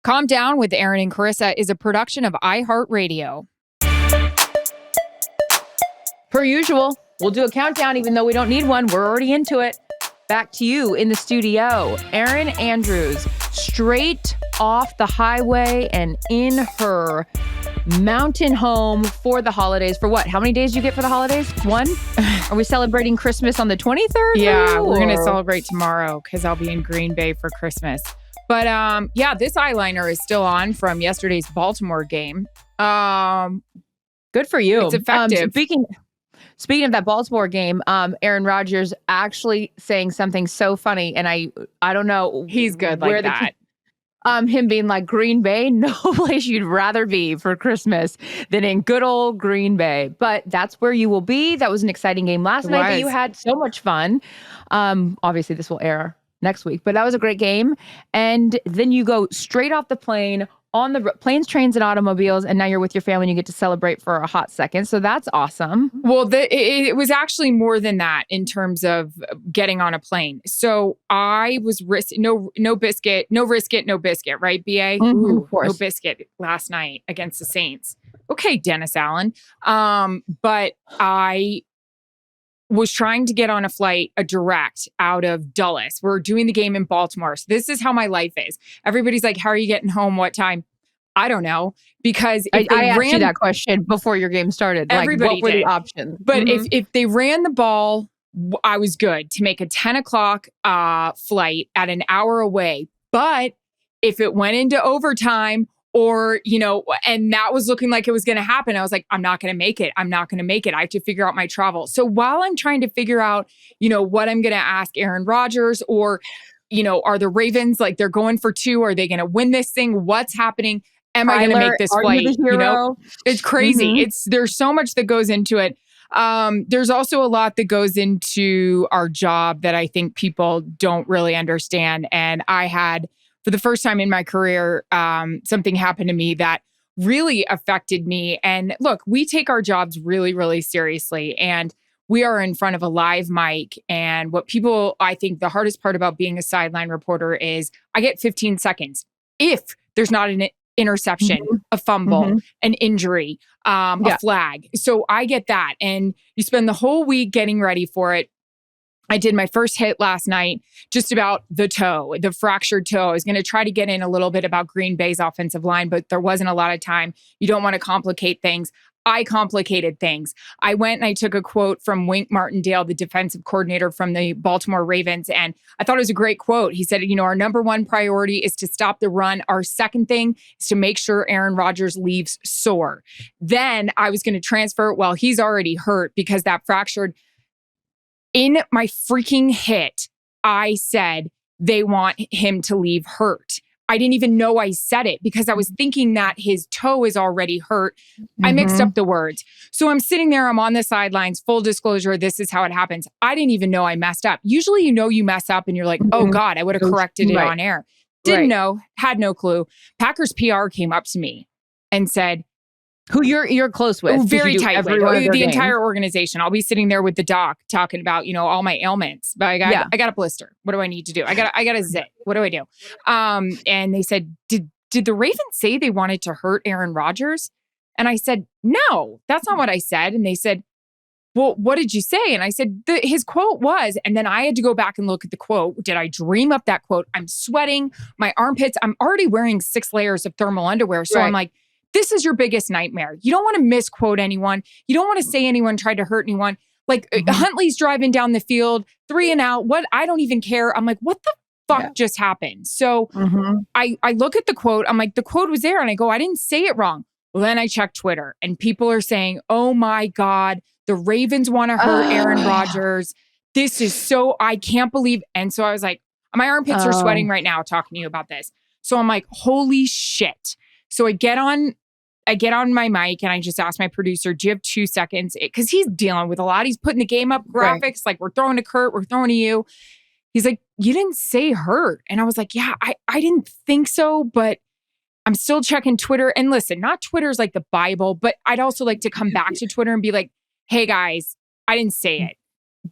Calm Down with Erin and Charissa is a production of iHeartRadio. Per usual, we'll do a countdown even though we don't need one. We're already into it. Back to you in the studio, Erin Andrews, straight off the highway and in her mountain home for the holidays. For what? How many days do you get for the holidays? One? Are we celebrating Christmas on the 23rd? Yeah, we're going to celebrate tomorrow because I'll be in Green Bay for Christmas. But yeah, this eyeliner is still on from yesterday's Baltimore game. Good for you. It's effective. Speaking of that Baltimore game, Aaron Rodgers actually saying something so funny, and I don't know. He's good like that. Him being like, Green Bay, no place you'd rather be for Christmas than in good old Green Bay. But that's where you will be. That was an exciting game last night that you had so much fun. Obviously, this will air next week, but that was a great game. And then you go straight off the plane on the planes, trains, and automobiles, and now you're with your family and you get to celebrate for a hot second. So that's awesome. Well, it was actually more than that in terms of getting on a plane. So I was no risk it, right, BA? Of course. No biscuit last night against the Saints. Okay, Dennis Allen. But I was trying to get on a direct out of Dulles. We're doing the game in Baltimore. So this is how my life is. Everybody's like, how are you getting home? What time? I don't know. Because I asked you that question before your game started. Everybody what were the options? But if they ran the ball, I was good to make a 10 o'clock flight at an hour away. But if it went into overtime, or, and that was looking like it was going to happen, I was like, I'm not going to make it. I have to figure out my travel. So while I'm trying to figure out, what I'm going to ask Aaron Rodgers, or, are the Ravens, like, they're going for 2? Are they going to win this thing? What's happening? Am I going to make this flight? It's crazy. There's so much that goes into it. There's also a lot that goes into our job that I think people don't really understand. And I had, for the first time in my career, something happened to me that really affected me. And look, we take our jobs really, really seriously. And we are in front of a live mic. And what I think the hardest part about being a sideline reporter is I get 15 seconds. If there's not an interception, a fumble, an injury, a flag. So I get that. And you spend the whole week getting ready for it. I did my first hit last night just about the fractured toe. I was going to try to get in a little bit about Green Bay's offensive line, but there wasn't a lot of time. You don't want to complicate things. I complicated things. I went and I took a quote from Wink Martindale, the defensive coordinator from the Baltimore Ravens, and I thought it was a great quote. He said, our number one priority is to stop the run. Our second thing is to make sure Aaron Rodgers leaves sore. Then I was going to transfer, well, he's already hurt because that fractured. In my freaking hit, I said they want him to leave hurt. I didn't even know I said it because I was thinking that his toe is already hurt. I mixed up the words. So I'm sitting there, I'm on the sidelines, full disclosure, this is how it happens. I didn't even know I messed up. Usually, you mess up and you're like, oh God, I would have corrected it on air. Didn't know, had no clue. Packers PR came up to me and said, who you're close with. Very tight. The entire organization. I'll be sitting there with the doc talking about, all my ailments. But I got a blister. What do I need to do? I got a zit. What do I do? And they said, did the Ravens say they wanted to hurt Aaron Rodgers? And I said, no, that's not what I said. And they said, well, what did you say? And I said, his quote was, and then I had to go back and look at the quote. Did I dream up that quote? I'm sweating, my armpits. I'm already wearing 6 layers of thermal underwear. So I'm like, this is your biggest nightmare. You don't want to misquote anyone. You don't want to say anyone tried to hurt anyone. Like Huntley's driving down the field, 3 and out. What? I don't even care. I'm like, what the fuck just happened? So I look at the quote. I'm like, the quote was there. And I go, I didn't say it wrong. Well, then I check Twitter and people are saying, oh my God, the Ravens want to hurt Aaron Rodgers. This is I can't believe. And so I was like, my armpits are sweating right now talking to you about this. So I'm like, holy shit. So I get on my mic and I just ask my producer, do you have 2 seconds? Because he's dealing with a lot. He's putting the game up, graphics, like we're throwing to Kurt, we're throwing to you. He's like, you didn't say hurt. And I was like, yeah, I didn't think so, but I'm still checking Twitter. And listen, not Twitter's like the Bible, but I'd also like to come back to Twitter and be like, hey guys, I didn't say it.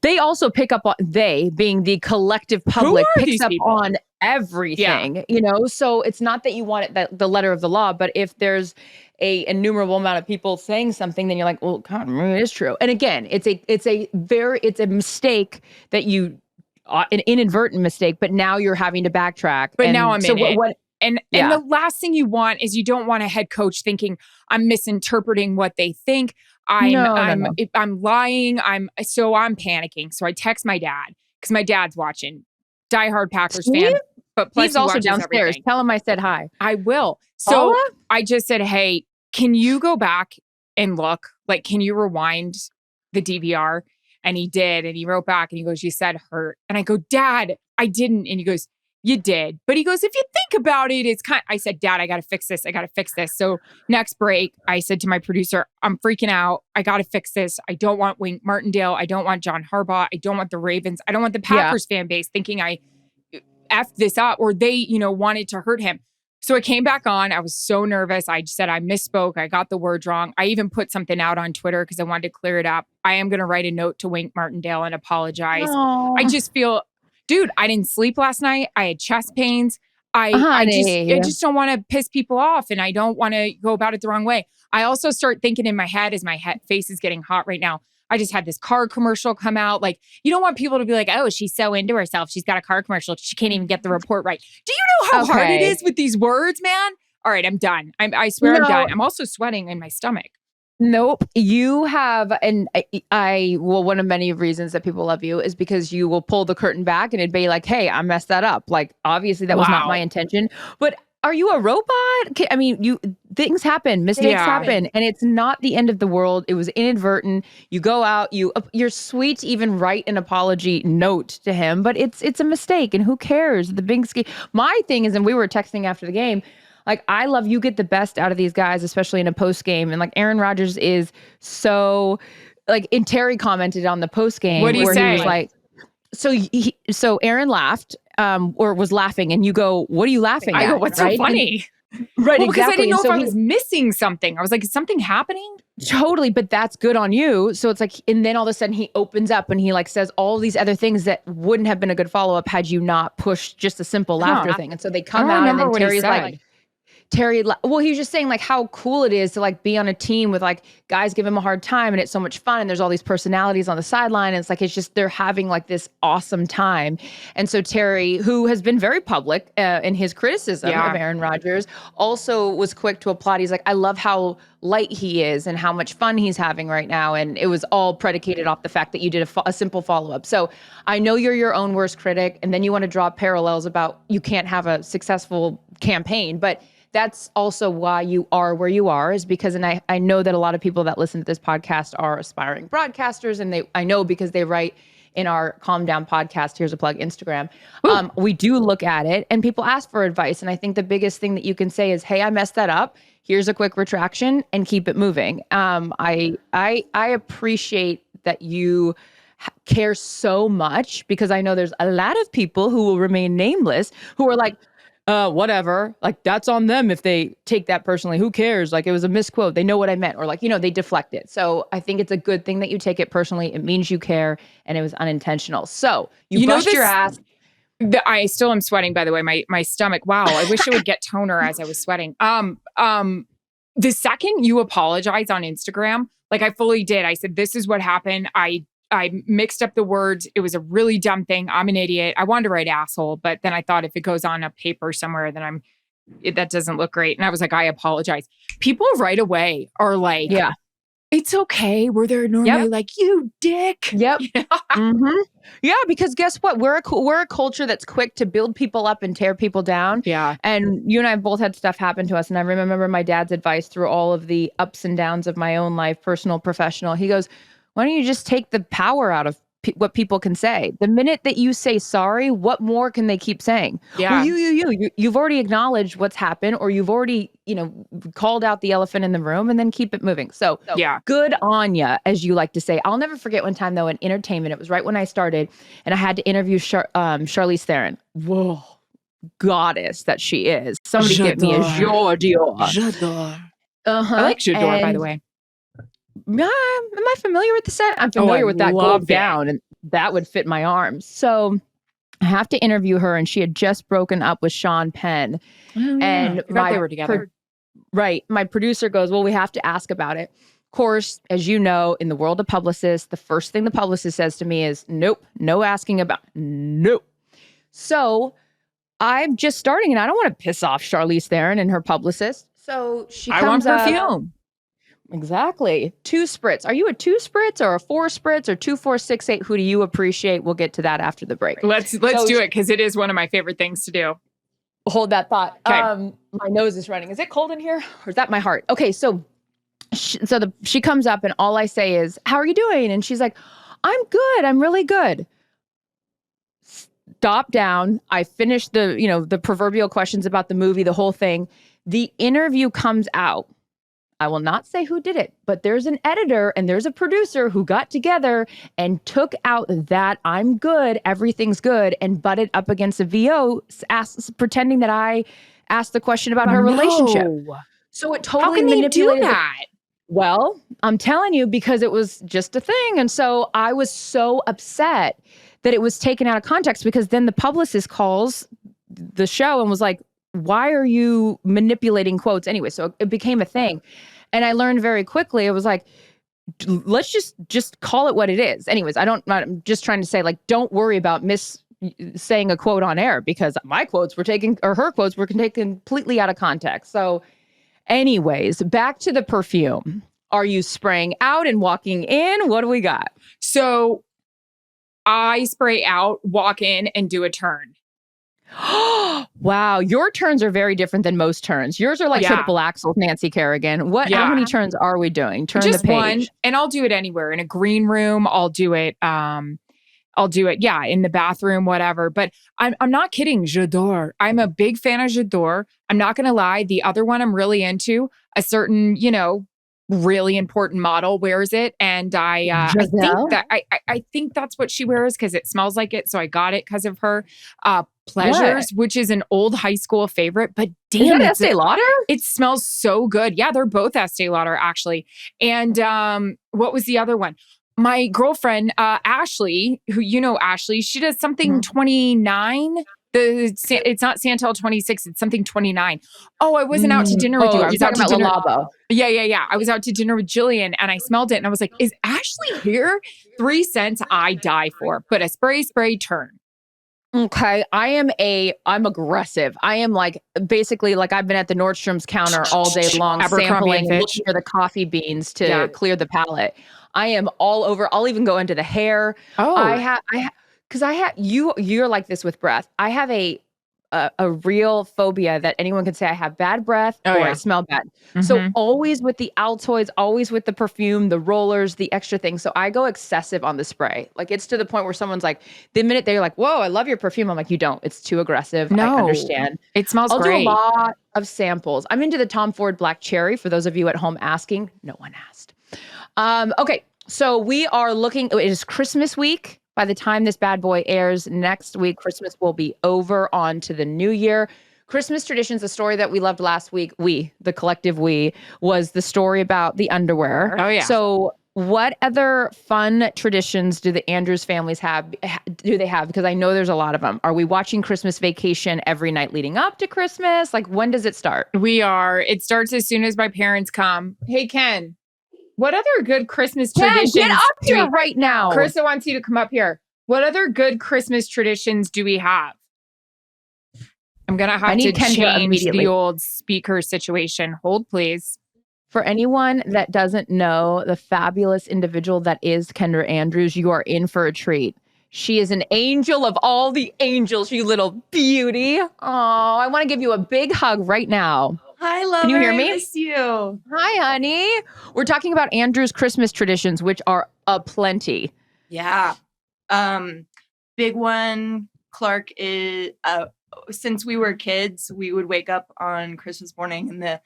They also pick up on, they being the collective public, picks up on everything, so it's not that you want it that the letter of the law, but if there's a innumerable amount of people saying something, then you're like, well, God, maybe it is true. And again, it's a mistake that an inadvertent mistake, but now you're having to backtrack. But now I'm in it. And Yeah. the last thing you want is you don't want a head coach thinking I'm misinterpreting what they think. I'm lying. I'm panicking. So I text my dad because my dad's watching. Diehard Packers fan. But plus he's also watches downstairs. everything. Tell him I said hi. I will. So I just said, hey, can you go back and look? Like, can you rewind the DVR? And he did. And he wrote back and he goes, you said hurt. And I go, Dad, I didn't. And he goes, you did. But he goes, if you think about it, I said, Dad, I got to fix this. I got to fix this. So next break, I said to my producer, I'm freaking out. I got to fix this. I don't want Wink Martindale. I don't want John Harbaugh. I don't want the Ravens. I don't want the Packers fan base thinking I effed this up or they, wanted to hurt him. So it came back on. I was so nervous. I just said I misspoke. I got the words wrong. I even put something out on Twitter because I wanted to clear it up. I am going to write a note to Wink Martindale and apologize. Aww. I just feel, dude, I didn't sleep last night. I had chest pains. I just don't want to piss people off and I don't want to go about it the wrong way. I also start thinking in my head as my face is getting hot right now. I just had this car commercial come out. Like, you don't want people to be like, oh, she's so into herself. She's got a car commercial. She can't even get the report right. Do you know how hard it is with these words, man? All right, I'm done. I swear I'm done. I'm also sweating in my stomach. Nope. You have, and one of many reasons that people love you is because you will pull the curtain back and it'd be like, hey, I messed that up. Like, obviously that was not my intention, but are you a robot? I mean, things happen, mistakes happen, and it's not the end of the world. It was inadvertent. You go out, you're sweet to even write an apology note to him, but it's a mistake, and who cares? The big scheme. My thing is, and we were texting after the game, like, I love you get the best out of these guys, especially in a post game, and like Aaron Rodgers is so, like, and Terry commented on the post game where he was like, so Aaron laughed. Or was laughing, and you go, what are you laughing at? I go, what's so funny? Right, well, because I didn't know if I was missing something. I was like, is something happening? Totally, but that's good on you. So it's like, and then all of a sudden he opens up and he like says all these other things that wouldn't have been a good follow-up had you not pushed just a simple laughter thing. And so they come out and then Terry's like, he was just saying like how cool it is to like be on a team with like guys give him a hard time and it's so much fun and there's all these personalities on the sideline and it's just they're having like this awesome time. And so Terry, who has been very public in his criticism of Aaron Rodgers, also was quick to applaud. He's like, I love how light he is and how much fun he's having right now. And it was all predicated off the fact that you did a simple follow-up. So I know you're your own worst critic and then you want to draw parallels about you can't have a successful campaign, but that's also why you are where you are, is because, and I know that a lot of people that listen to this podcast are aspiring broadcasters, and I know because they write in our Calm Down podcast, here's a plug, Instagram, we do look at it and people ask for advice. And I think the biggest thing that you can say is, hey, I messed that up. Here's a quick retraction and keep it moving. I appreciate that you care so much, because I know there's a lot of people who will remain nameless who are like, whatever, like that's on them if they take that personally. Who cares? Like, it was a misquote. They know what I meant, or like, they deflect it. So I think it's a good thing that you take it personally. It means you care and it was unintentional. So you bust your ass. I still am sweating, by the way, my stomach. Wow. I wish it would get toner as I was sweating. The second you apologize on Instagram, like I fully did. I said, this is what happened. I mixed up the words. It was a really dumb thing. I'm an idiot. I wanted to write asshole, but then I thought if it goes on a paper somewhere, then that doesn't look great. And I was like, I apologize. People right away are like, yeah, it's okay. Where they're normally like, you dick. Yep. Yeah, because guess what? We're a culture that's quick to build people up and tear people down. Yeah. And you and I both had stuff happen to us. And I remember my dad's advice through all of the ups and downs of my own life, personal, professional. He goes, why don't you just take the power out of what people can say? The minute that you say sorry, what more can they keep saying? Yeah. Well, you've already acknowledged what's happened, or you've already, called out the elephant in the room, and then keep it moving. So good on ya, as you like to say. I'll never forget one time though in entertainment. It was right when I started, and I had to interview Charlize Theron. Whoa, goddess that she is. Somebody get me a J'adore. J'adore. I like J'adore, by the way. Am I familiar with the set? I'm familiar with that gold gown, and that would fit my arms. So I have to interview her, and she had just broken up with Sean Penn. Oh, and they were together. My producer goes, well, we have to ask about it. Of course, as you know, in the world of publicists, the first thing the publicist says to me is, nope, no asking about, nope. So I'm just starting, and I don't want to piss off Charlize Theron and her publicist. So she comes up. I want perfume. Exactly. 2 Spritz. Are you a 2 Spritz or a 4 Spritz or 2, 4, 6, 8? Who do you appreciate? We'll get to that after the break. Let's do it, because it is one of my favorite things to do. Hold that thought. Okay. My nose is running. Is it cold in here, or is that my heart? Okay, so she comes up, and all I say is, "How are you doing?" And she's like, "I'm good. I'm really good." Stop down. I finished the proverbial questions about the movie, the whole thing. The interview comes out. I will not say who did it, but there's an editor and there's a producer who got together and took out that "I'm good, everything's good," and butted up against a VO, pretending that I asked the question about her relationship. So it totally manipulated. How can they do that? Well, I'm telling you, because it was just a thing. And so I was so upset that it was taken out of context, because then the publicist calls the show and was like, why are you manipulating quotes anyway? So it became a thing. And I learned very quickly, it was like, let's just call it what it is. Anyways, I'm just trying to say, like, don't worry about saying a quote on air, because my quotes were taken, or her quotes were taken completely out of context. So anyways, back to the perfume. Are you spraying out and walking in? What do we got? So I spray out, walk in, and do a turn. Wow, your turns are very different than most turns. Yours are like triple axles, Nancy Kerrigan. How many turns are we doing? Turn just the page. One, and I'll do it anywhere. In a green room, I'll do it. In the bathroom, whatever. But I'm not kidding. J'adore. I'm a big fan of J'adore. I'm not gonna lie. The other one I'm really into, a certain, really important model wears it, and I think that's what she wears, because it smells like it. So I got it because of her. Pleasures, which is an old high school favorite, but damn, is that Estee Lauder? It smells so good. Yeah, they're both Estee Lauder, actually. And what was the other one? My girlfriend, Ashley, who Ashley, she does something 29. It's not Santel 26. It's something 29. Oh, I wasn't out to dinner with you. I was out to dinner. Labo. Yeah. I was out to dinner with Jillian, and I smelled it, and I was like, "Is Ashley here?" 3 cents, I die for. But a spray turn. Okay, I'm aggressive. I am basically I've been at the Nordstrom's counter all day long, sampling, looking for the coffee beans to clear the palate. I am all over. I'll even go into the hair. Oh, you're like this with breath. I have a real phobia that anyone can say I have bad breath or I smell bad. Mm-hmm. So always with the Altoids, always with the perfume, the rollers, the extra things. So I go excessive on the spray. It's to the point where someone's like, the minute they're like, "Whoa, I love your perfume," I'm like, "You don't. It's too aggressive." No, I understand. It smells great. I'll do a lot of samples. I'm into the Tom Ford Black Cherry. For those of you at home asking, no one asked. Okay, so we are looking. It is Christmas week. By the time this bad boy airs next week, Christmas will be over, on to the new year. Christmas traditions, a story that we loved last week, the collective we, was the story about the underwear. Oh, yeah. So what other fun traditions do the Andrews families have? Because I know there's a lot of them. Are we watching Christmas Vacation every night leading up to Christmas? When does it start? We are. It starts as soon as my parents come. Hey, Ken. What other good Christmas traditions? Get up here right now. Carissa wants you to come up here. What other good Christmas traditions do we have? I'm going to have to change the old speaker situation. Hold, please. For anyone that doesn't know the fabulous individual that is Kendra Andrews, you are in for a treat. She is an angel of all the angels, you little beauty. Oh, I want to give you a big hug right now. Hi, lover. Can you hear me? I miss you. Hi, honey. We're talking about Andrew's Christmas traditions, which are aplenty. Yeah. Big one, Clark, is since we were kids, we would wake up on Christmas morning and the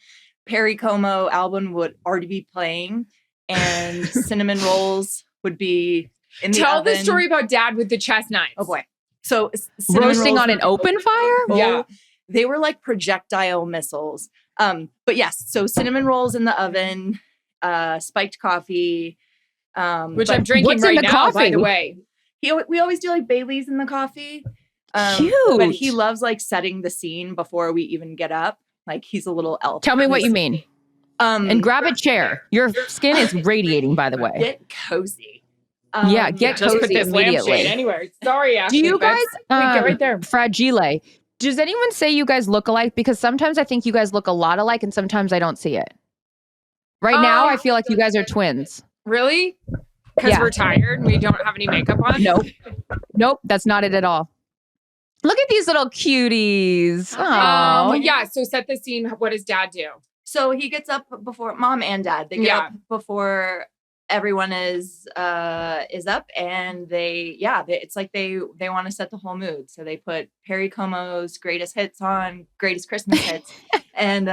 Perry Como album would already be playing, and cinnamon rolls would be in the Tell oven. the story about Dad with the chestnuts. Oh boy. So roasting on an open fire? Yeah. They were like projectile missiles. But yes, so cinnamon rolls in the oven, spiked coffee. Which I'm drinking right now, by the way. We always do like Bailey's in the coffee. Cute. But he loves like setting the scene before we even get up. Like he's a little elf. Tell me what you mean. And grab a chair. Your skin is radiating, by the way. Get cozy. Get just put cozy this immediately. lampshade anywhere. Sorry, Ashley. Do you guys get right there? Fragile? Does anyone say you guys look alike? Because sometimes I think you guys look a lot alike, and sometimes I don't see it. Right now, I feel like you guys are twins. Really? Because we're tired and we don't have any makeup on? Nope, that's not it at all. Look at these little cuties. Yeah, so set the scene. What does Dad do? So he gets up before Mom and Dad. They get up before everyone is up, and it's like they want to set the whole mood. So they put Perry Como's greatest hits on, greatest Christmas hits, and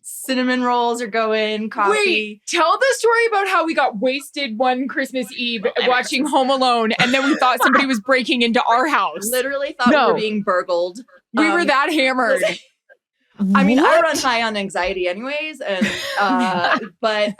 cinnamon rolls are going, coffee. Wait, tell the story about how we got wasted one Christmas Eve watching Home Alone, and then we thought somebody was breaking into our house. Literally thought we were being burgled. We were that hammered. I mean, I run high on anxiety anyways, and but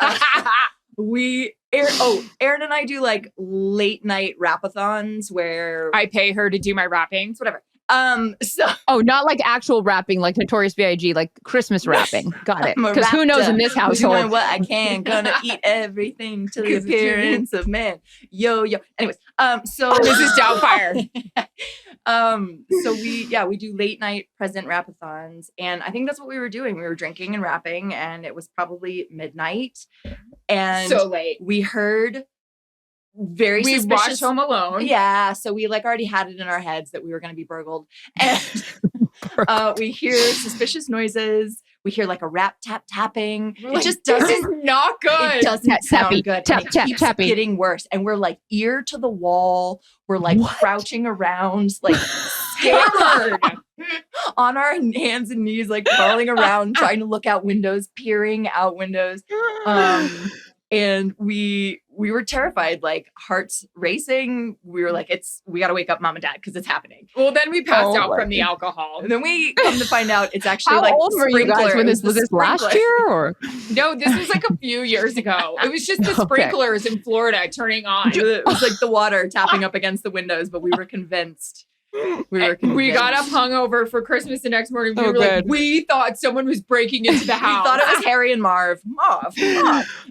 Erin and I do like late night rap-a-thons where I pay her to do my rapping. Whatever. Not like actual rapping, like Notorious B.I.G., like Christmas rapping. Got it. Because who knows in this household? Doing what I can, gonna eat everything to the appearance of man. Yo. Anyways, so this is Doubtfire. So we do late night present rap-a-thons, and I think that's what we were doing. We were drinking and rapping, and it was probably midnight, and so late. We heard very we suspicious. watched Home Alone. Yeah, so we like already had it in our heads that we were going to be burgled, and we hear suspicious noises. We hear like a rap tapping. It just doesn't. This is not good. It doesn't sound good. Tap, and it keeps tapping. getting worse, and we're like ear to the wall. We're like crouching around, like scared, on our hands and knees, like crawling around, trying to look out windows, peering out windows. And we were terrified, like hearts racing. We were like, we got to wake up Mom and Dad because it's happening. Well, then we passed out from the alcohol. And then we come to find out it's actually How like old were you guys when was this last year? Or no, this was like a few years ago. It was just the sprinklers in Florida turning on. It was like the water tapping up against the windows, but we were convinced. We got up hungover for Christmas the next morning. We thought someone was breaking into the house. We thought it was Harry and Marv. Marv. We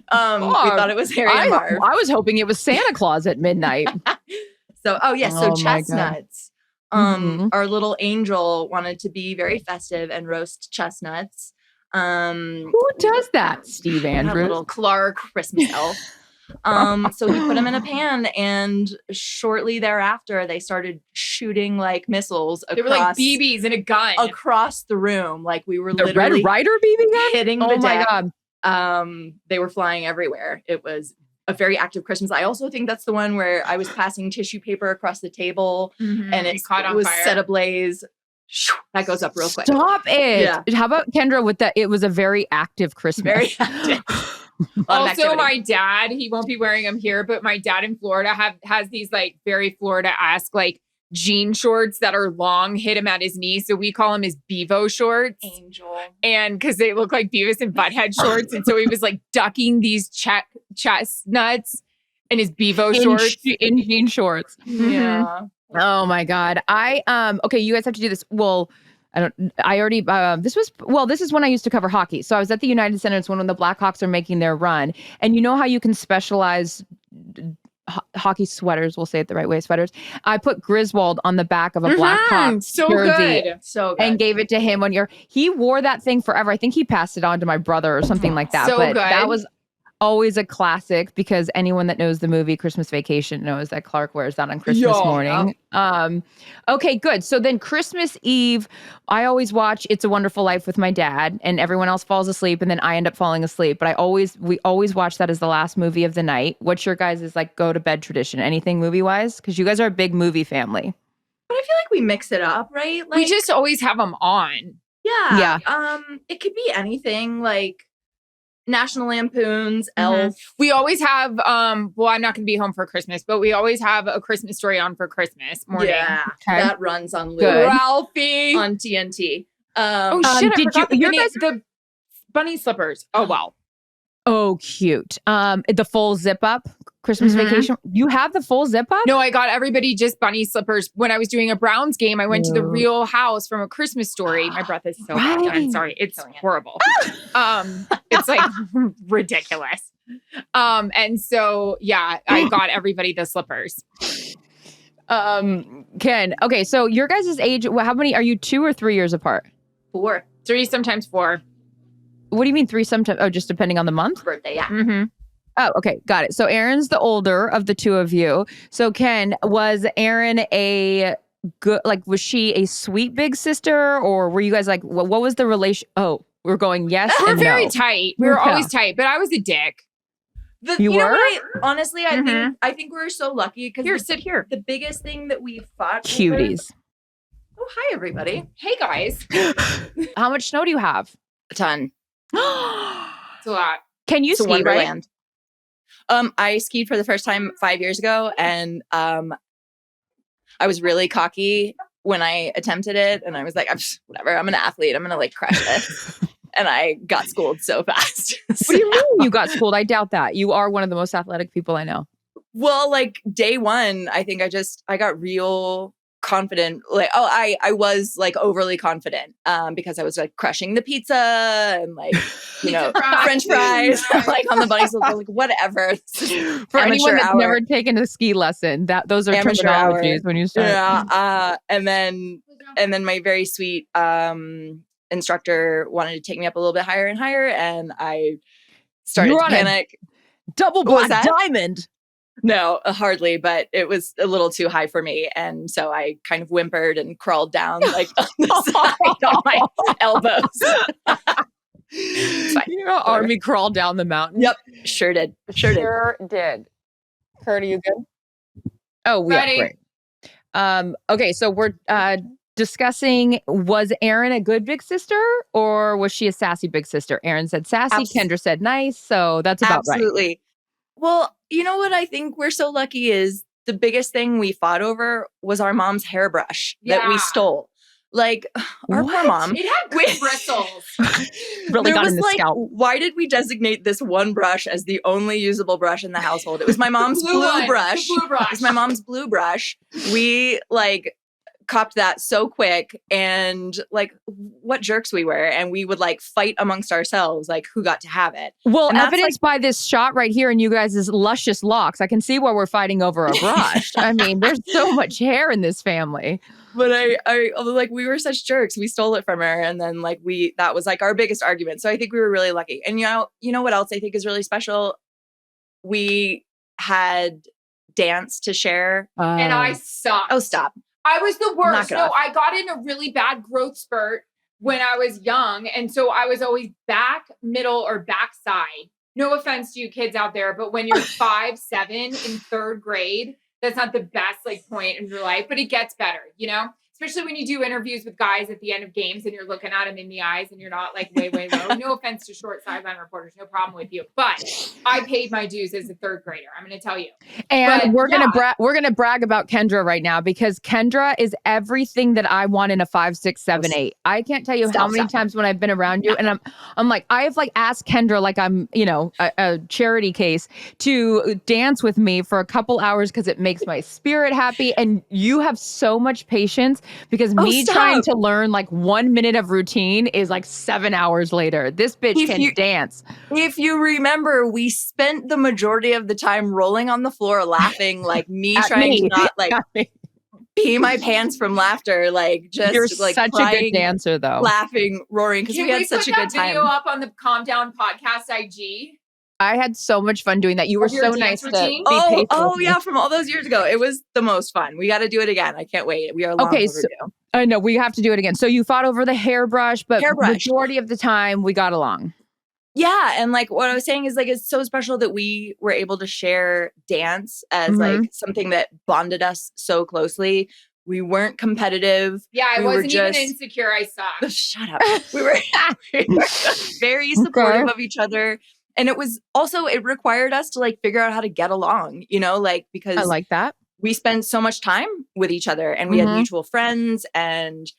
thought it was Harry and Marv. I was hoping it was Santa Claus at midnight. So chestnuts. Our little angel wanted to be very festive and roast chestnuts. Who does that? Steve Andrews. Little Clark Christmas elf. So he put them in a pan, and shortly thereafter they started shooting like missiles across. They were like BBs in a gun across the room. Like we were the literally Red Ryder BB gun hitting the deck. my god! They were flying everywhere. It was a very active Christmas. I also think that's the one where I was passing tissue paper across the table, and it was set ablaze. That goes up real quick. Stop it! Yeah. How about Kendra with that? It was a very active Christmas. Very active. Also, my dad, he won't be wearing them here, but my dad in Florida has these like very Florida-esque like jean shorts that are long, hit him at his knee. So we call him his Bevo shorts. Angel. And because they look like Beavis and Butthead shorts. And so he was like ducking these chestnuts in his Bevo shorts. In jean shorts. Yeah. Oh my God. Okay, you guys have to do this. Well, this is when I used to cover hockey. So I was at the United Center when the Blackhawks are making their run. And you know how you can specialize hockey sweaters, we'll say it the right way, sweaters. I put Griswold on the back of a Blackhawks jersey. So good. And gave it to him he wore that thing forever. I think he passed it on to my brother or something like that. But that was always a classic because anyone that knows the movie Christmas Vacation knows that Clark wears that on Christmas morning. Okay, good. So then Christmas Eve, I always watch It's a Wonderful Life with my dad, and everyone else falls asleep, and then I end up falling asleep. But we always watch that as the last movie of the night. What's your guys' like go to bed tradition? Anything movie wise? Because you guys are a big movie family. But I feel like we mix it up, right? Like, we just always have them on. Yeah. It could be anything like National Lampoon's, Elf. We always have, I'm not going to be home for Christmas, but we always have A Christmas Story on for Christmas morning. Yeah, that runs on loop. Ralphie. On TNT. I forgot the bunny slippers. Oh, well. Oh, cute. The full zip up Christmas vacation. You have the full zip up? No, I got everybody just bunny slippers. When I was doing a Browns game, I went to the Real House from A Christmas Story. My breath is so bad. I'm sorry. It's horrible. It's like ridiculous. And so, yeah, I got everybody the slippers. Ken, okay, so your guys' age, how many, are you 2 or 3 years apart? 4. 3, sometimes 4. What do you mean 3 sometimes? Oh, just depending on the month? Birthday, yeah. Mm-hmm. Oh, okay. Got it. So Erin's the older of the two of you. So Ken, was Erin a good, like, was she a sweet big sister, or were you guys like, what was the relation? Oh, we're going yes We're and very no. tight. We were always tight, but I was a dick. You know were? what honestly, I think we're so lucky because Here, sit here. The biggest thing that we fought Cuties. Oh, hi everybody. Hey guys. How much snow do you have? A ton. It's a lot. Can you It's a ski, right? wonderland. I skied for the first time 5 years ago, and I was really cocky when I attempted it, and I was like, whatever, I'm an athlete, I'm gonna like crush this. And I got schooled so fast. What do you mean you got schooled? I doubt that. You are one of the most athletic people I know. Well, like day one, I think I got real confident. Like, I was like overly confident because I was like crushing the pizza and like, you know, French fries, like on the bunny slope, like whatever. For anyone that's never taken a ski lesson, those are terminologies when you start. Yeah. And then my very sweet instructor wanted to take me up a little bit higher and higher, and I started to panic. Double black diamond. No, hardly, but it was a little too high for me. And so I kind of whimpered and crawled down like on the side on my elbows. You know, army crawled down the mountain. Yep. Sure did. Kurt, are you good? Oh, we are great. Okay, so we're discussing, was Erin a good big sister or was she a sassy big sister? Erin said sassy, Kendra said nice, so that's about right. Absolutely. Well, you know what I think we're so lucky is the biggest thing we fought over was our mom's hairbrush that we stole. Like our poor mom. It had good bristles. Really got in the scalp. Why did we designate this one brush as the only usable brush in the household? It was my mom's blue brush. It was my mom's blue brush. We like copped that so quick, and like what jerks we were, and we would like fight amongst ourselves like who got to have it. Well, evidenced by this shot right here in you guys' luscious locks, I can see why we're fighting over a brush. I mean, there's so much hair in this family. But I like, we were such jerks. We stole it from her, and then like that was like our biggest argument. So I think we were really lucky. And you know what else I think is really special? We had dance to share, and I sucked. Oh, stop. I was the worst. No, I got in a really bad growth spurt when I was young. And so I was always back, middle, or backside. No offense to you kids out there, but when you're 5, 7 in 3rd grade, that's not the best like point in your life, but it gets better, you know? Especially when you do interviews with guys at the end of games and you're looking at them in the eyes and you're not like way, way low. No offense to short sideline reporters, no problem with you. But I paid my dues as a 3rd grader. I'm going to tell you. And we're gonna brag about Kendra right now, because Kendra is everything that I want in a 5, 6, 7, 8. I can't tell you how many times when I've been around you, and I'm like, I have like asked Kendra like I'm, you know, a charity case to dance with me for a couple hours because it makes my spirit happy. And you have so much patience. Because trying to learn like 1 minute of routine is like 7 hours later. This bitch can dance. If you remember, we spent the majority of the time rolling on the floor laughing, like trying to not like pee my pants from laughter. Like just you're like such crying, a good dancer though. Laughing, roaring, because we had such a good time. Video up on the Calm Down podcast IG. I had so much fun doing that. You were so nice to be patient. Oh yeah, from all those years ago. It was the most fun. We got to do it again. I can't wait. We are long overdue. I know we have to do it again. So you fought over the hairbrush, but majority of the time we got along. Yeah, and like what I was saying is like it's so special that we were able to share dance as like something that bonded us so closely. We weren't competitive. Yeah, I wasn't even insecure. I sucked. Shut up. We were very supportive of each other. And it was also, it required us to like figure out how to get along, you know, like because I like that. We spent so much time with each other, and we had mutual friends, and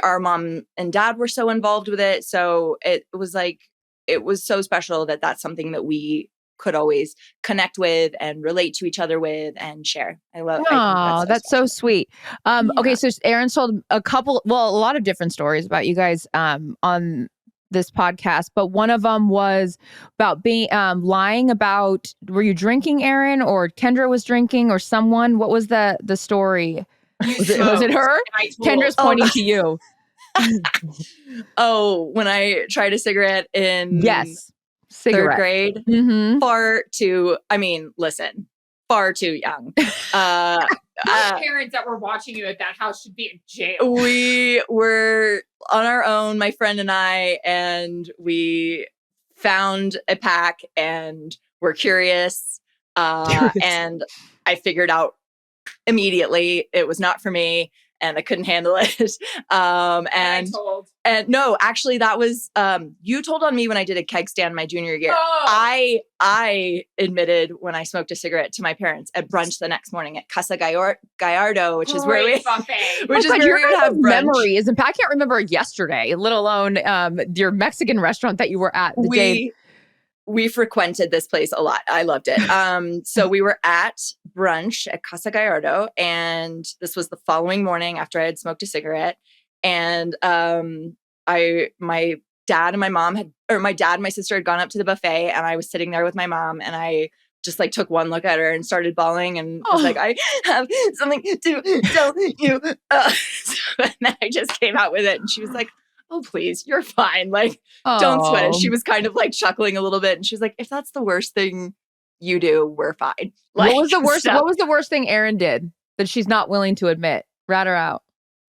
our mom and dad were so involved with it. So it was like it was so special that that's something that we could always connect with and relate to each other with and share. I think that's so sweet. Okay, so Erin told a lot of different stories about you guys on this podcast, but one of them was about being lying about, were you drinking, Erin, or Kendra was drinking, or someone? What was the story? Was it her? Kendra's pointing to you. Oh, when I tried a cigarette in third grade, far too young. Parents that were watching you at that house should be in jail. We were on our own, my friend and I, and we found a pack and were curious. And I figured out immediately it was not for me and I couldn't handle it. And no, actually that was, you told on me when I did a keg stand my junior year. Oh. I admitted when I smoked a cigarette to my parents at brunch the next morning at Casa Gallardo, which is where we would have brunch. Memories. I can't remember yesterday, let alone your Mexican restaurant that you were at the day. We frequented this place a lot. I loved it. So we were at brunch at Casa Gallardo, and this was the following morning after I had smoked a cigarette. And my dad and my sister had gone up to the buffet, and I was sitting there with my mom, and I just like took one look at her and started bawling and was like, I have something to tell you. And then I just came out with it, and she was like, oh, please, you're fine. Like, don't sweat it. She was kind of like chuckling a little bit. And she was like, if that's the worst thing you do, we're fine. Like, what was the worst thing Erin did that she's not willing to admit? Rat her out.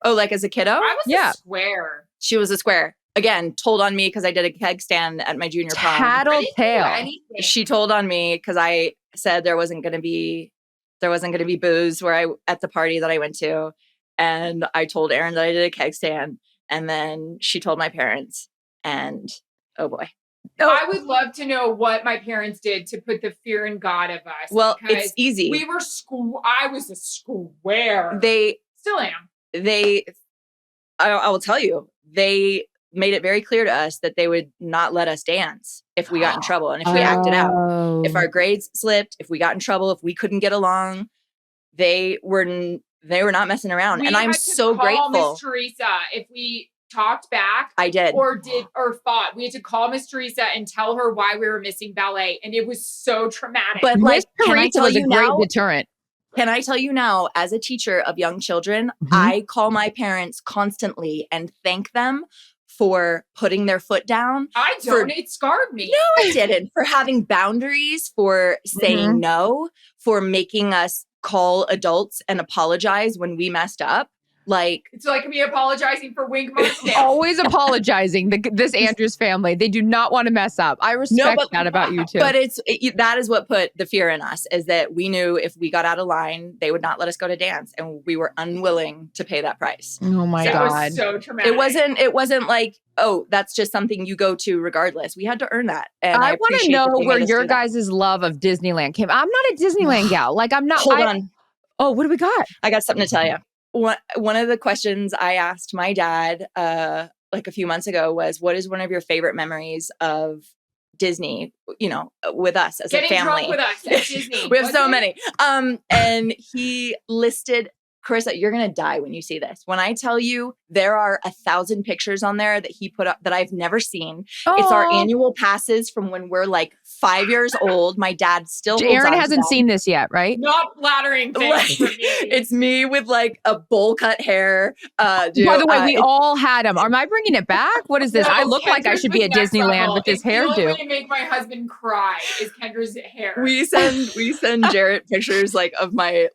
Oh, like as a kiddo? I was a square. She was a square. Again, told on me because I did a keg stand at my junior prom. Tattletale. She told on me because I said there wasn't going to be booze at the party that I went to. And I told Erin that I did a keg stand. And then she told my parents, and oh boy. I would love to know what my parents did to put the fear in God of us. Well, it's easy. We were I was a square. They still am. I will tell you, they made it very clear to us that they would not let us dance if we got in trouble and if we acted out. If our grades slipped, if we got in trouble, if we couldn't get along, they were not messing around. And I'm so grateful. Miss Charissa, if we talked back, I did or fought, we had to call Miss Charissa and tell her why we were missing ballet. And it was so traumatic. But Miss Charissa was a great deterrent. Can I tell you now, as a teacher of young children, I call my parents constantly and thank them for putting their foot down. I don't. It scarred me. No, I didn't. For having boundaries, for saying no, for making us call adults and apologize when we messed up. Like, it's like me apologizing for Wink Martindale. Always apologizing. This Andrews family, they do not want to mess up. I respect that about you too. But that is what put the fear in us, is that we knew if we got out of line, they would not let us go to dance, and we were unwilling to pay that price. Oh my God. It was so traumatic. It wasn't like, oh, that's just something you go to regardless. We had to earn that. And I want to know where your guys' love of Disneyland came. I'm not a Disneyland gal. Like, I'm not. Hold on. Oh, what do we got? I got something to tell you. One of the questions I asked my dad like a few months ago was, what is one of your favorite memories of Disney, with us as a family? Getting drunk with us at Disney. We have so many. And he listed, Charissa, you're going to die when you see this. When I tell you there are 1,000 pictures on there that he put up that I've never seen. It's our annual passes from when we're like 5 years old. My dad still holds Erin hasn't seen this yet, right? Not flattering things for me. It's me with like a bowl cut hair. By the way, we all had them. Am I bringing it back? What is this? No, I look like I should be at Disneyland with this hairdo. The only way to make my husband cry is Kendra's hair. We send Jarrett pictures like of my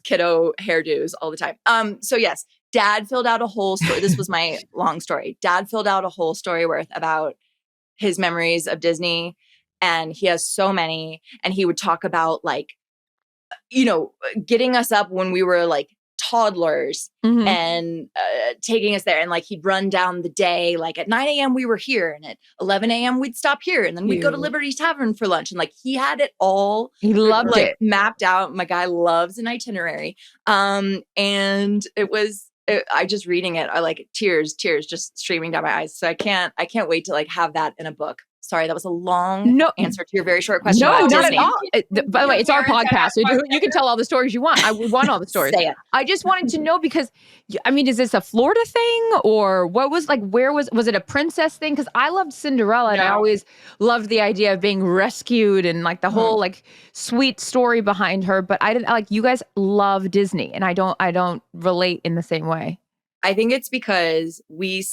kiddo hairdos all the time. So yes, Dad filled out a whole story. This was my long story. Dad filled out a whole story worth about his memories of Disney. And he has so many. And he would talk about getting us up when we were like toddlers and taking us there. And like, he'd run down the day, like at 9 a.m. we were here, and at 11 a.m. we'd stop here. And then we'd go to Liberty Tavern for lunch. And like, he had it all. He loved it. Mapped out. My guy loves an itinerary. And it was, I just reading it, I like tears just streaming down my eyes. So I can't wait to like have that in a book. Sorry, that was a long answer to your very short question. No, about not Disney. at all. By the way, it's our podcast. You can tell all the stories you want. I want all the stories. Say it. I just wanted to know because, I mean, is this a Florida thing or what was like, where was it a princess thing? Because I loved Cinderella and I always loved the idea of being rescued and like the whole like sweet story behind her. But I didn't like, you guys love Disney and I don't relate in the same way. I think it's because we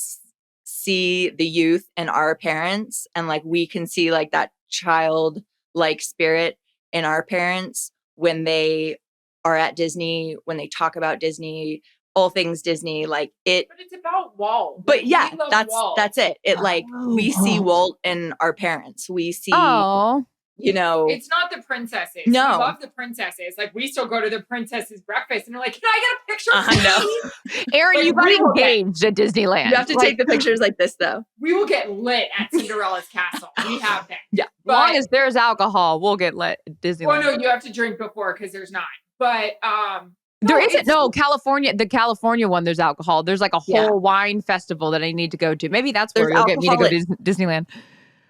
see the youth in our parents and like we can see like that childlike spirit in our parents when they are at Disney, when they talk about Disney, all things Disney, like it. But it's about Walt. But yeah, that's it. It like we see Walt in our parents. We see you know, it's not the princesses. No, we love the princesses. Like we still go to the princesses breakfast, and they're like, "Can I get a picture?" No, Aaron, like, you got engaged at Disneyland. You have to take the pictures like this, though. We will get lit at Cinderella's castle. We have that. Yeah, as long as there's alcohol, we'll get lit at Disneyland. Well, no, you have to drink before because there's not. But there isn't. No, California, the California one, there's alcohol. There's like a whole wine festival that I need to go to. Maybe that's where you'll get me to go to Disneyland.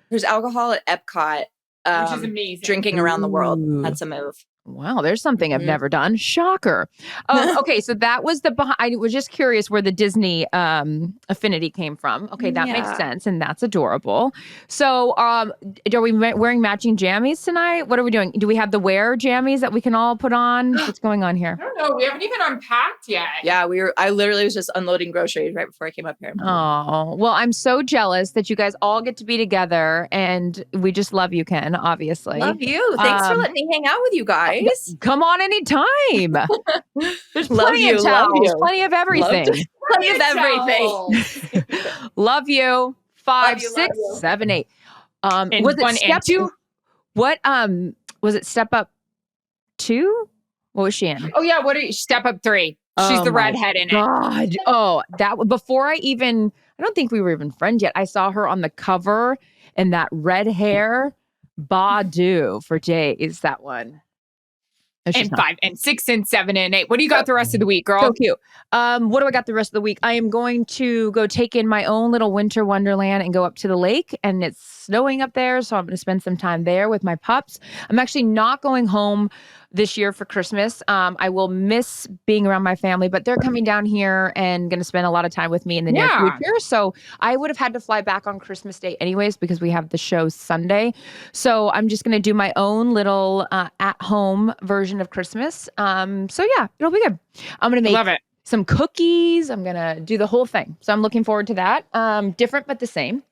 There's alcohol at Epcot. Which is amazing. Drinking around the world. That's a move. Wow, there's something I've never done. Shocker. Okay, so that was I was just curious where the Disney affinity came from. Okay, that makes sense, and that's adorable. So, are we wearing matching jammies tonight? What are we doing? Do we have the wear jammies that we can all put on? What's going on here? I don't know. We haven't even unpacked yet. Yeah, I literally was just unloading groceries right before I came up here. Oh, well, I'm so jealous that you guys all get to be together, and we just love you, Ken, obviously. Love you. Thanks for letting me hang out with you guys. Come on anytime. There's plenty of towels, plenty of everything. Plenty of everything. Love you. 5, 6, 7, 8. Was it step 2? What was it step up 2? What was she in? Oh yeah, step up 3. She's the redhead in it. Oh, that before I don't think we were even friends yet. I saw her on the cover and that red hair. Badu for days, that one. And 5 and 6 and 7 and 8. What do you got the rest of the week, girl? So cute. What do I got the rest of the week? I am going to go take in my own little winter wonderland and go up to the lake, and it's snowing up there, so I'm going to spend some time there with my pups. I'm actually not going home this year for Christmas. I will miss being around my family, but they're coming down here and going to spend a lot of time with me in the near future. So I would have had to fly back on Christmas Day anyways because we have the show Sunday. So I'm just going to do my own little at-home version of Christmas. So yeah, it'll be good. I'm going to make some cookies. I'm going to do the whole thing. So I'm looking forward to that. Different, but the same.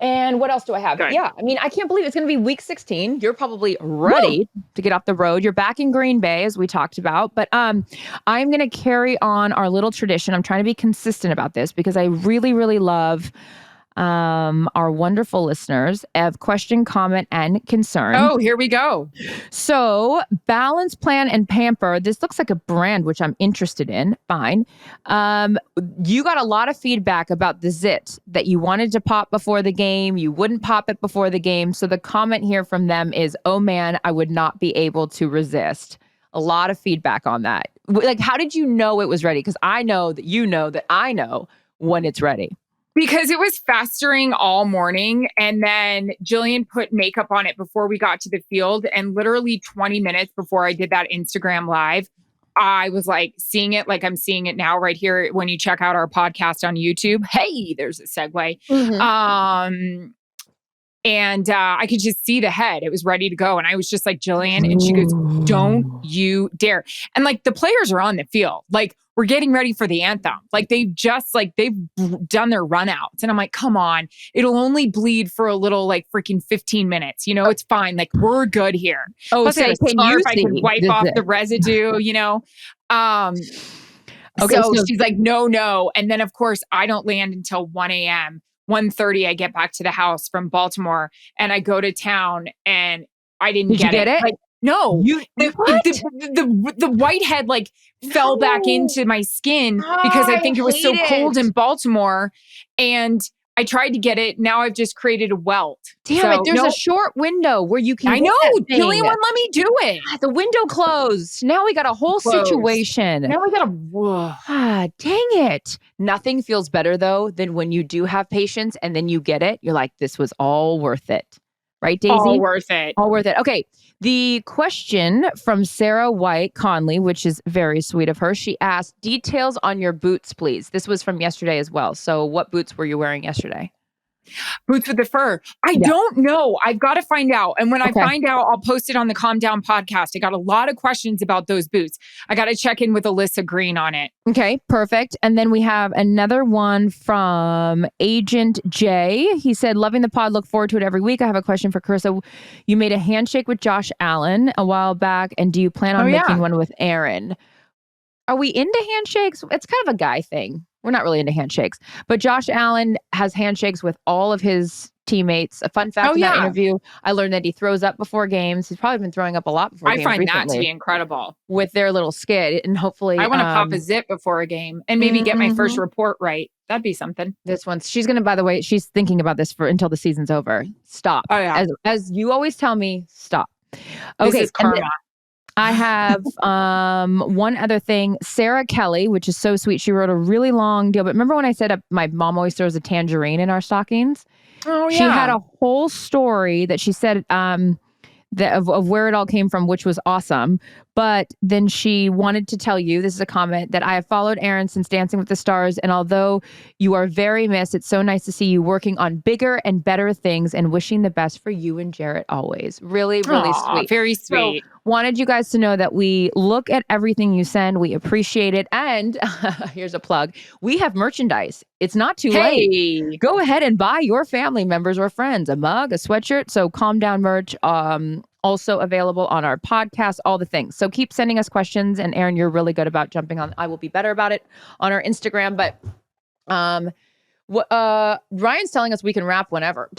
And what else do I have? Good. Yeah, I mean, I can't believe it's going to be week 16. You're probably ready to get off the road. You're back in Green Bay, as we talked about. But I'm going to carry on our little tradition. I'm trying to be consistent about this because I really, really love our wonderful listeners have question, comment, and concern. Oh, here we go. So Balance, Plan, and Pamper. This looks like a brand, which I'm interested in. Fine. You got a lot of feedback about the zit that you wanted to pop before the game. You wouldn't pop it before the game. So the comment here from them is, oh man, I would not be able to resist. A lot of feedback on that. Like, how did you know it was ready? Because I know that you know that I know when it's ready. Because it was festering all morning. And then Jillian put makeup on it before we got to the field. And literally 20 minutes before I did that Instagram live, I was like seeing it like I'm seeing it now right here when you check out our podcast on YouTube. Hey, there's a segue. Mm-hmm. And I could just see the head. It was ready to go. And I was just like, Jillian. And she goes, don't you dare. And like the players are on the field. Like we're getting ready for the anthem. Like they've done their run outs. And I'm like, come on. It'll only bleed for a little like freaking 15 minutes. You know, it's fine. Like we're good here. Oh, plus so I can wipe off the residue, you know? Okay, so she's like, no. And then of course I don't land until 1 a.m. 1:30, I get back to the house from Baltimore and I go to town and I didn't get it. Like, no, the whitehead like fell back into my skin because I think it was so cold in Baltimore. And I tried to get it. Now I've just created a welt. Damn it. There's a short window where you can. I know. Jillian wouldn't let me do it. The window closed. Now we got a whole situation. Now we got a. Dang it. Nothing feels better, though, than when you do have patience and then you get it. You're like, this was all worth it. Right, Daisy? All worth it. All worth it. Okay. The question from Sarah White Conley, which is very sweet of her. She asked, details on your boots, please. This was from yesterday as well. So what boots were you wearing yesterday? Boots with the fur. I don't know. I've got to find out. And when I find out, I'll post it on the Calm Down podcast. I got a lot of questions about those boots. I got to check in with Alyssa Green on it. Okay, perfect. And then we have another one from Agent J. He said, loving the pod, look forward to it every week. I have a question for Charissa. You made a handshake with Josh Allen a while back, and do you plan on making one with Erin? Are we into handshakes? It's kind of a guy thing. We're not really into handshakes. But Josh Allen has handshakes with all of his teammates. A fun fact in that interview, I learned that he throws up before games. He's probably been throwing up a lot before games. I find that to be incredible. With their little skit. And hopefully... I want to pop a zip before a game and maybe get my first report right. That'd be something. This one's... She's going to, by the way, she's thinking about this for until the season's over. Stop. Oh, yeah. As you always tell me, stop. Okay. This is karma. I have one other thing. Sarah Kelly, which is so sweet. She wrote a really long deal. But remember when I said my mom always throws a tangerine in our stockings? Oh, yeah. She had a whole story that she said of where it all came from, which was awesome. But then she wanted to tell you, this is a comment, that I have followed Erin since Dancing with the Stars. And although you are very missed, it's so nice to see you working on bigger and better things and wishing the best for you and Jarrett always. Really, really sweet. Very sweet. So, wanted you guys to know that we look at everything you send. We appreciate it. And here's a plug. We have merchandise. It's not too late. Go ahead and buy your family members or friends a mug, a sweatshirt. So Calm Down merch. Also available on our podcast, all the things. So keep sending us questions. And Erin, you're really good about jumping on. I will be better about it on our Instagram. But Ryan's telling us we can wrap whenever.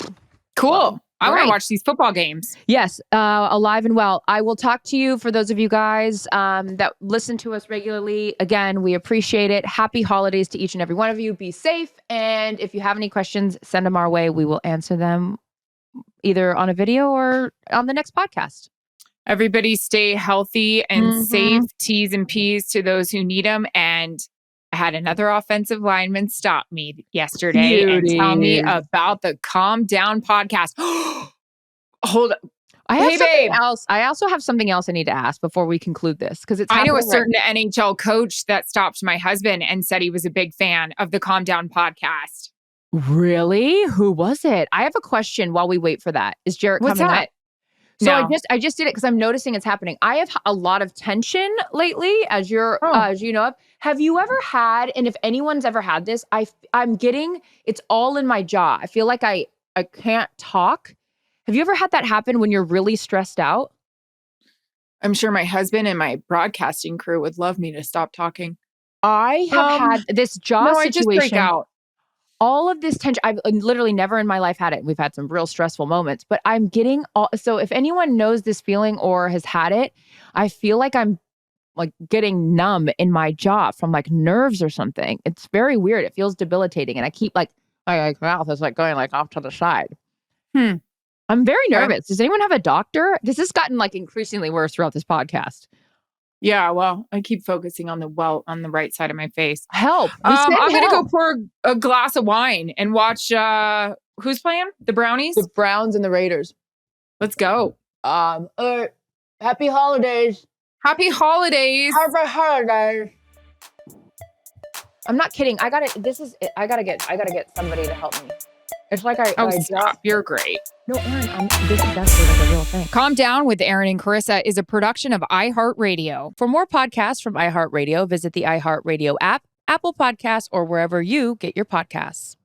Cool. I want to watch these football games. Yes, alive and well. I will talk to you for those of you guys that listen to us regularly. Again, we appreciate it. Happy holidays to each and every one of you. Be safe. And if you have any questions, send them our way. We will answer them either on a video or on the next podcast. Everybody stay healthy and safe. T's and P's to those who need them. And I had another offensive lineman stop me yesterday and tell me about the Calm Down podcast. Hold up. I have something else. I also have something else I need to ask before we conclude this, because it's. I know a certain NHL coach that stopped my husband and said he was a big fan of the Calm Down podcast. Really? Who was it? I have a question while we wait for that. Is Jarrett coming up? So no. I just did it because I'm noticing it's happening. I have a lot of tension lately, as you know. Have you ever had, and if anyone's ever had this, I'm getting, it's all in my jaw. I feel like I can't talk. Have you ever had that happen when you're really stressed out? I'm sure my husband and my broadcasting crew would love me to stop talking. I have had this jaw situation. I just break out. All of this tension, I've literally never in my life had it. We've had some real stressful moments, but I'm getting so if anyone knows this feeling or has had it, I feel like I'm like getting numb in my jaw from like nerves or something. It's very weird. It feels debilitating. And I keep like, my mouth is like going like off to the side. I'm very nervous. Does anyone have a doctor? This has gotten like increasingly worse throughout this podcast. Yeah, well, I keep focusing on the welt on the right side of my face. Help. I'm going to go pour a glass of wine and watch, who's playing? The Brownies? The Browns and the Raiders. Let's go. Happy holidays. Happy holidays. Happy holidays. I'm not kidding. I gotta get somebody to help me. It's like stop. You're great. No, Erin, this is actually like a real thing. Calm Down with Erin and Charissa is a production of iHeartRadio. For more podcasts from iHeartRadio, visit the iHeartRadio app, Apple Podcasts, or wherever you get your podcasts.